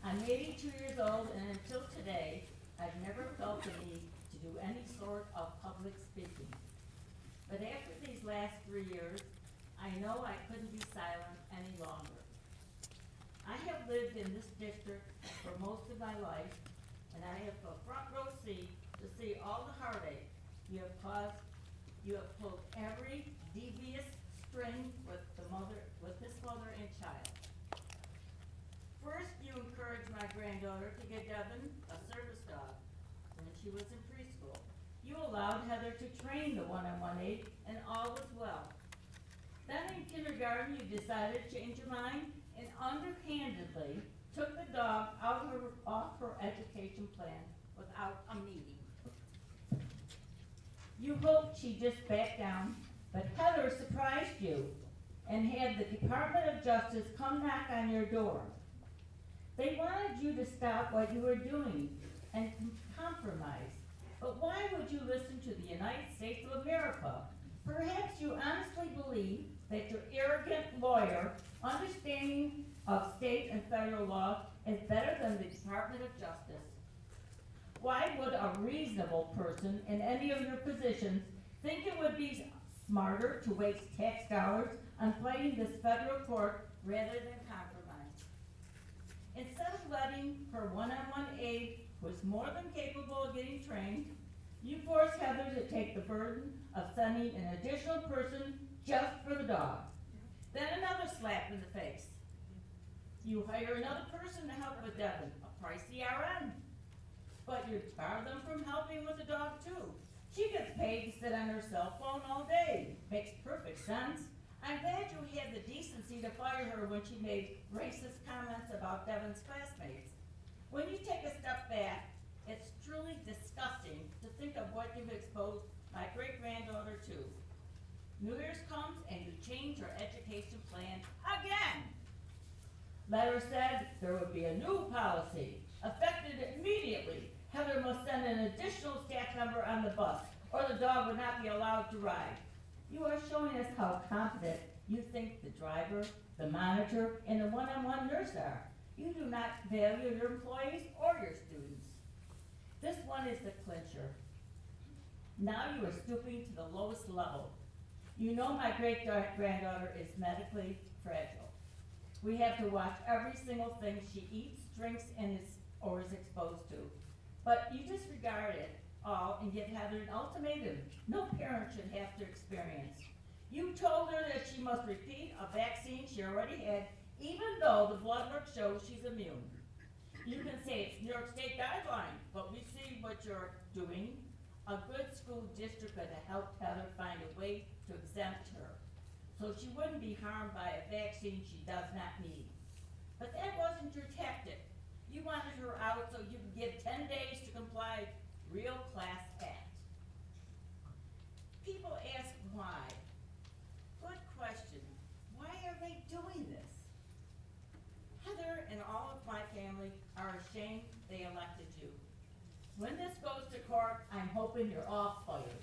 I'm 82 years old, and until today, I've never felt the need to do any sort of public speaking. But after these last 3 years, I know I couldn't be silent any longer. I have lived in this district for most of my life, and I have a front row seat to see all the heartache you have caused. You have pulled every devious string with this mother and child. First, you encouraged my granddaughter to get Devyn a service dog when she was in preschool. You allowed Heather to train the one-on-one aide, and all was well. Then in kindergarten, you decided to change your mind and underhandedly took the dog off her education plan without a meeting. You hoped she'd just back down, but Heather surprised you and had the Department of Justice come knock on your door. They wanted you to stop what you were doing and compromise. But why would you listen to the United States of America? Perhaps you honestly believe that your arrogant lawyer, understanding of state and federal law, is better than the Department of Justice. Why would a reasonable person in any of your positions think it would be smarter to waste tax dollars on fighting this federal court rather than compromise? Instead of letting her one-on-one aide, who is more than capable of getting trained, you force Heather to take the burden of sending an additional person just for the dog. Then another slap in the face. You hire another person to help with Devyn, a pricey RN. But you bar them from helping with the dog too. She gets paid to sit on her cell phone all day. Makes perfect sense. I'm glad you had the decency to fire her when she made racist comments about Devyn's classmates. When you take a step back, it's truly disgusting to think of what you've exposed my great-granddaughter to. New Year's comes and you change her education plan again. Letter said there would be a new policy, effective immediately. Heather must send an additional staff member on the bus, or the dog would not be allowed to ride. You are showing us how competent you think the driver, the monitor, and the one-on-one nurse are. You do not value your employees or your students. This one is the clincher. Now you are stooping to the lowest level. You know my great-granddaughter is medically fragile. We have to watch every single thing she eats, drinks, or is exposed to. But you disregard it all and give Heather an ultimatum no parent should have to experience. You told her that she must repeat a vaccine she already had, even though the blood work shows she's immune. You can say it's New York State guideline, but we see what you're doing. A good school district could have helped Heather find a way to exempt her, so she wouldn't be harmed by a vaccine she does not need. But that wasn't your tactic. You wanted her out so you could give 10 days to comply. Real class act. People ask why. Good question. Why are they doing this? Heather and all of my family are ashamed they elected you. When this goes to court, I'm hoping you're all fired.